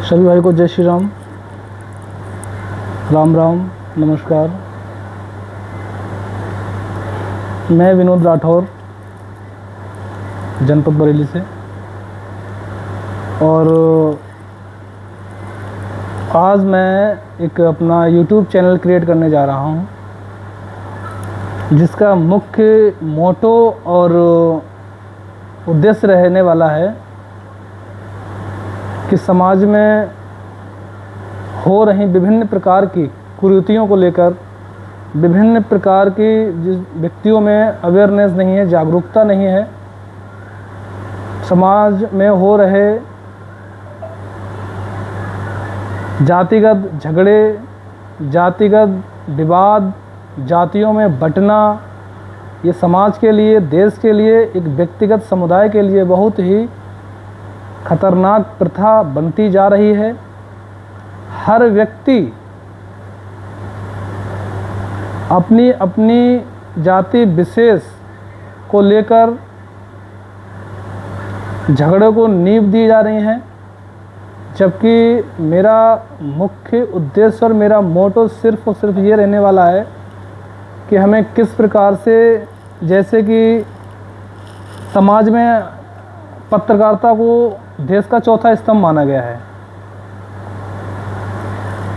सभी भाई को जय श्री राम, राम राम, नमस्कार। मैं विनोद राठौर, जनपद बरेली से, और आज मैं एक अपना YouTube चैनल क्रिएट करने जा रहा हूँ, जिसका मुख्य मोटो और उद्देश्य रहने वाला है कि समाज में हो रही विभिन्न प्रकार की कुरीतियों को लेकर, विभिन्न प्रकार की जिस व्यक्तियों में अवेयरनेस नहीं है, जागरूकता नहीं है, समाज में हो रहे जातिगत झगड़े, जातिगत विवाद, जातियों में बंटना, ये समाज के लिए, देश के लिए, एक व्यक्तिगत समुदाय के लिए बहुत ही खतरनाक प्रथा बनती जा रही है। हर व्यक्ति अपनी अपनी जाति विशेष को लेकर झगड़े को नींव दी जा रही हैं, जबकि मेरा मुख्य उद्देश्य और मेरा मोटो सिर्फ और सिर्फ ये रहने वाला है कि हमें किस प्रकार से, जैसे कि समाज में पत्रकारिता को देश का चौथा स्तंभ माना गया है,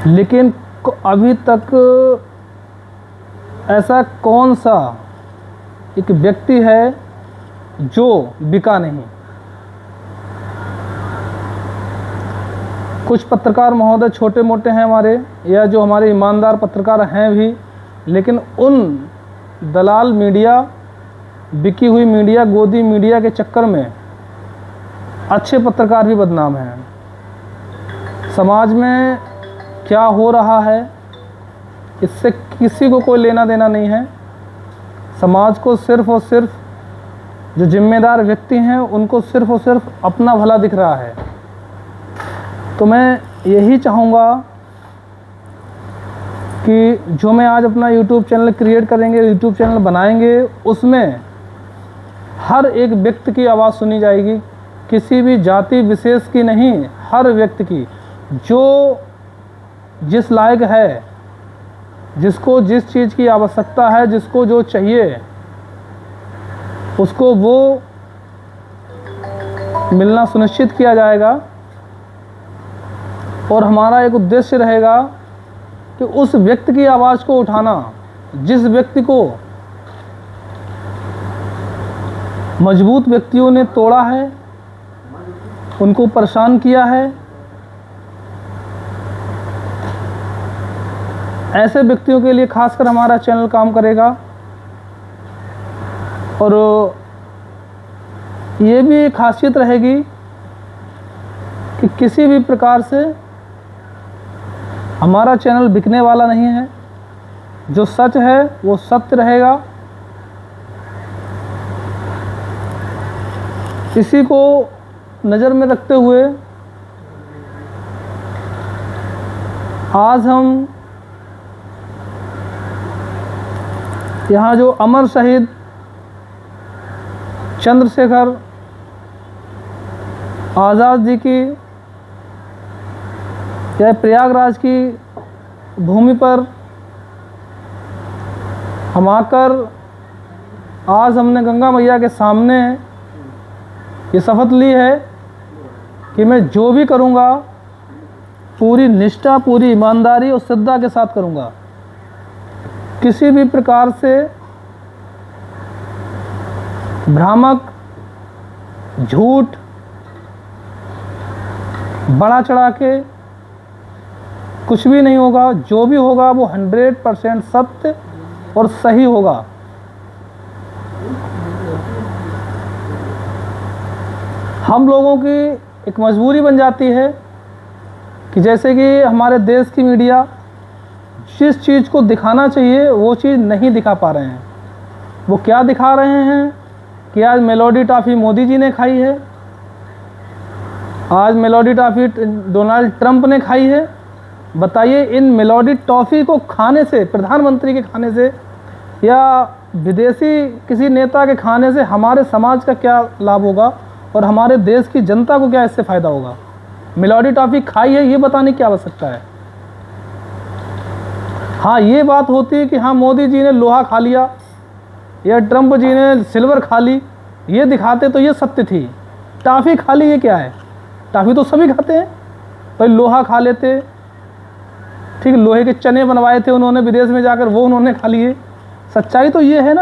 लेकिन अभी तक ऐसा कौन सा एक व्यक्ति है जो बिका नहीं। कुछ पत्रकार महोदय छोटे मोटे हैं हमारे, या जो हमारे ईमानदार पत्रकार हैं भी, लेकिन उन दलाल मीडिया, बिकी हुई मीडिया, गोदी मीडिया के चक्कर में अच्छे पत्रकार भी बदनाम हैं। समाज में क्या हो रहा है इससे किसी को कोई लेना देना नहीं है। समाज को सिर्फ और सिर्फ जो जिम्मेदार व्यक्ति हैं उनको सिर्फ और सिर्फ अपना भला दिख रहा है। तो मैं यही चाहूँगा कि जो मैं आज अपना YouTube चैनल क्रिएट करेंगे, YouTube चैनल बनाएंगे, उसमें हर एक व्यक्ति की आवाज़ सुनी जाएगी, किसी भी जाति विशेष की नहीं, हर व्यक्ति की, जो जिस लायक है, जिसको जिस चीज़ की आवश्यकता है, जिसको जो चाहिए, उसको वो मिलना सुनिश्चित किया जाएगा। और हमारा एक उद्देश्य रहेगा कि उस व्यक्ति की आवाज़ को उठाना, जिस व्यक्ति को मजबूत व्यक्तियों ने तोड़ा है, उनको परेशान किया है, ऐसे व्यक्तियों के लिए खासकर हमारा चैनल काम करेगा। और ये भी खासियत रहेगी कि किसी भी प्रकार से हमारा चैनल बिकने वाला नहीं है। जो सच है वो सत्य रहेगा। इसी को नज़र में रखते हुए आज हम यहाँ जो अमर शहीद चंद्रशेखर आज़ाद जी की या प्रयागराज की भूमि पर हम आकर आज हमने गंगा मैया के सामने ये शपथ ली है कि मैं जो भी करूँगा पूरी निष्ठा, पूरी ईमानदारी और श्रद्धा के साथ करूँगा। किसी भी प्रकार से भ्रामक, झूठ, बढ़ा चढ़ा के कुछ भी नहीं होगा। जो भी होगा वो 100% सत्य और सही होगा। हम लोगों की एक मजबूरी बन जाती है कि जैसे कि हमारे देश की मीडिया जिस चीज़ को दिखाना चाहिए वो चीज़ नहीं दिखा पा रहे हैं। वो क्या दिखा रहे हैं कि आज मेलोडी टॉफ़ी मोदी जी ने खाई है, आज मेलोडी टॉफ़ी डोनाल्ड ट्रंप ने खाई है। बताइए, इन मेलोडी टॉफ़ी को खाने से, प्रधानमंत्री के खाने से या विदेशी किसी नेता के खाने से हमारे समाज का क्या लाभ होगा और हमारे देश की जनता को क्या इससे फ़ायदा होगा? मिलोडी टॉफ़ी खाई है ये बताने की आवश्यकता है। हाँ, ये बात होती है कि हाँ मोदी जी ने लोहा खा लिया या ट्रंप जी ने सिल्वर खा ली, ये दिखाते तो ये सत्य थी। टॉफ़ी खा ली ये क्या है? टॉफ़ी तो सभी खाते हैं। भाई लोहा खा लेते, ठीक, लोहे के चने बनवाए थे उन्होंने विदेश में जाकर, वो उन्होंने खा लिए। सच्चाई तो ये है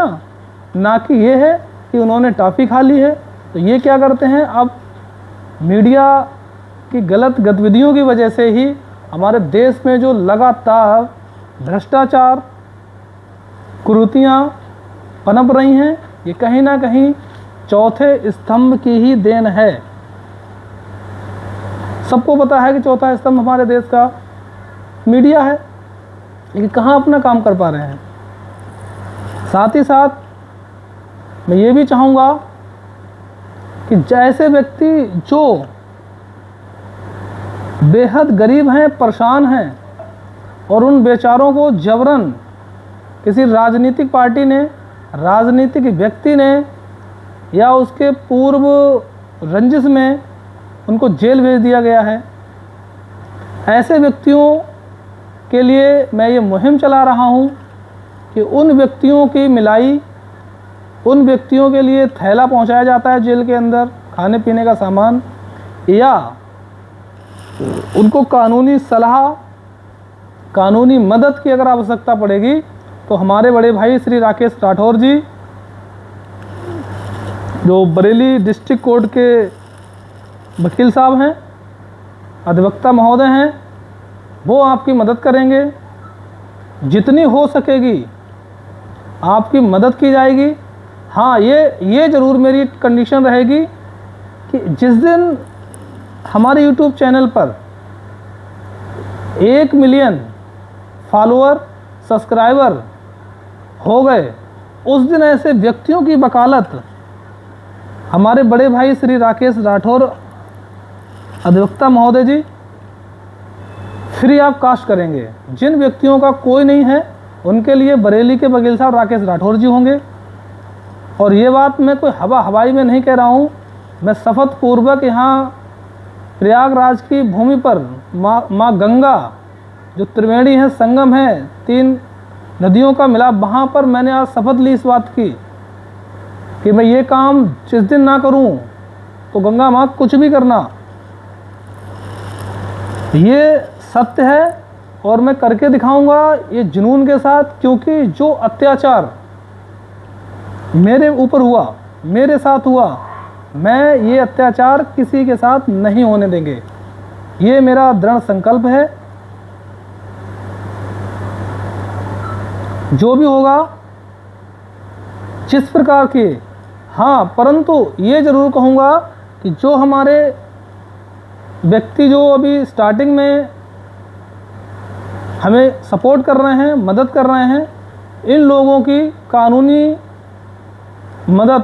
ना कि ये है कि उन्होंने टॉफ़ी खा ली है। तो ये क्या करते हैं, अब मीडिया की गलत गतिविधियों की वजह से ही हमारे देश में जो लगातार भ्रष्टाचार, कुरीतियाँ पनप रही हैं, ये कहीं ना कहीं चौथे स्तंभ की ही देन है। सबको पता है कि चौथा स्तंभ हमारे देश का मीडिया है, लेकिन कहाँ अपना काम कर पा रहे हैं। साथ ही साथ मैं ये भी चाहूँगा कि जैसे व्यक्ति जो बेहद गरीब हैं, परेशान हैं, और उन बेचारों को जबरन किसी राजनीतिक पार्टी ने, राजनीतिक व्यक्ति ने या उसके पूर्व रंजिश में उनको जेल भेज दिया गया है, ऐसे व्यक्तियों के लिए मैं ये मुहिम चला रहा हूँ कि उन व्यक्तियों की मिलाई, उन व्यक्तियों के लिए थैला पहुँचाया जाता है जेल के अंदर, खाने पीने का सामान, या उनको कानूनी सलाह, कानूनी मदद की अगर आवश्यकता पड़ेगी तो हमारे बड़े भाई श्री राकेश राठौर जी, जो बरेली डिस्ट्रिक्ट कोर्ट के वकील साहब हैं, अधिवक्ता महोदय हैं, वो आपकी मदद करेंगे। जितनी हो सकेगी आपकी मदद की जाएगी। हाँ, ये ज़रूर मेरी कंडीशन रहेगी कि जिस दिन हमारे YouTube चैनल पर 1 मिलियन फॉलोअर, सब्सक्राइबर हो गए, उस दिन ऐसे व्यक्तियों की वकालत हमारे बड़े भाई श्री राकेश राठौर अधिवक्ता महोदय जी फ्री ऑफ कास्ट करेंगे। जिन व्यक्तियों का कोई नहीं है उनके लिए बरेली के वकील साहब राकेश राठौर जी होंगे। और ये बात मैं कोई हवाई में नहीं कह रहा हूँ, मैं शपथ पूर्वक यहाँ प्रयागराज की भूमि पर माँ गंगा जो त्रिवेणी है, संगम है, 3 नदियों का मिलाप, वहाँ पर मैंने आज शपथ ली इस बात की कि मैं ये काम जिस दिन ना करूं तो गंगा माँ कुछ भी करना, ये सत्य है और मैं करके दिखाऊंगा ये जुनून के साथ। क्योंकि जो अत्याचार मेरे ऊपर हुआ, मेरे साथ हुआ, मैं ये अत्याचार किसी के साथ नहीं होने देंगे, ये मेरा दृढ़ संकल्प है। जो भी होगा, जिस प्रकार के, हाँ, परंतु ये ज़रूर कहूँगा कि जो हमारे व्यक्ति जो अभी स्टार्टिंग में हमें सपोर्ट कर रहे हैं, मदद कर रहे हैं, इन लोगों की कानूनी मदद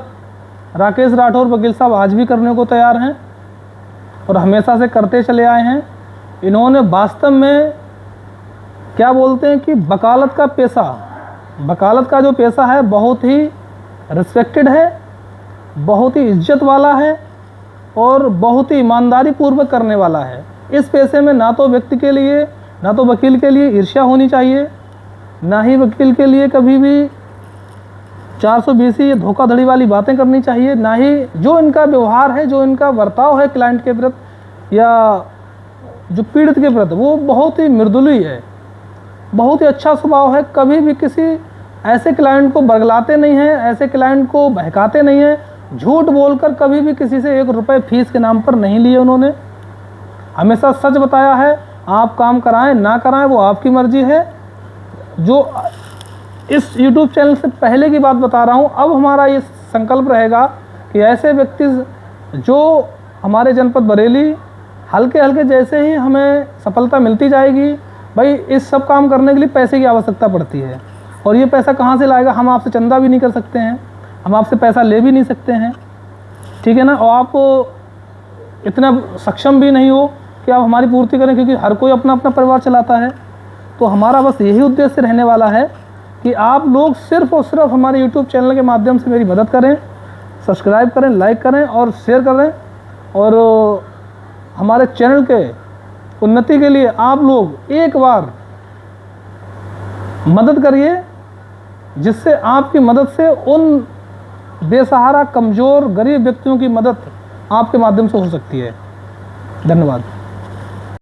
राकेश राठौर वकील साहब आज भी करने को तैयार हैं और हमेशा से करते चले आए हैं। इन्होंने वास्तव में क्या बोलते हैं कि वकालत का पेशा, वकालत का जो पेशा है बहुत ही रिस्पेक्टेड है, बहुत ही इज्जत वाला है और बहुत ही ईमानदारी पूर्वक करने वाला है। इस पेशे में ना तो व्यक्ति के लिए, ना तो वकील के लिए ईर्ष्या होनी चाहिए, ना ही वकील के लिए कभी भी 420 ये धोखाधड़ी वाली बातें करनी चाहिए, ना ही जो इनका व्यवहार है, जो इनका बर्ताव है क्लाइंट के प्रति या जो पीड़ित के प्रति, वो बहुत ही मृदुली है, बहुत ही अच्छा स्वभाव है। कभी भी किसी ऐसे क्लाइंट को बरगलाते नहीं हैं, ऐसे क्लाइंट को बहकाते नहीं हैं, झूठ बोलकर कभी भी किसी से 1 रुपये फीस के नाम पर नहीं लिए उन्होंने। हमेशा सच बताया है। आप काम कराएं ना कराएं वो आपकी मर्जी है। जो इस YouTube चैनल से पहले की बात बता रहा हूं, अब हमारा ये संकल्प रहेगा कि ऐसे व्यक्ति जो हमारे जनपद बरेली हल्के हल्के जैसे ही हमें सफलता मिलती जाएगी, भाई इस सब काम करने के लिए पैसे की आवश्यकता पड़ती है और ये पैसा कहाँ से लाएगा? हम आपसे चंदा भी नहीं कर सकते हैं, हम आपसे पैसा ले भी नहीं सकते हैं, ठीक है ना। और आप इतना सक्षम भी नहीं हो कि आप हमारी पूर्ति करें, क्योंकि हर कोई अपना अपना परिवार चलाता है। तो हमारा बस यही उद्देश्य रहने वाला है कि आप लोग सिर्फ़ और सिर्फ हमारे YouTube चैनल के माध्यम से मेरी मदद करें, सब्सक्राइब करें, लाइक करें और शेयर करें। और हमारे चैनल के उन्नति के लिए आप लोग एक बार मदद करिए, जिससे आपकी मदद से उन बेसहारा, कमज़ोर, गरीब व्यक्तियों की मदद आपके माध्यम से हो सकती है। धन्यवाद।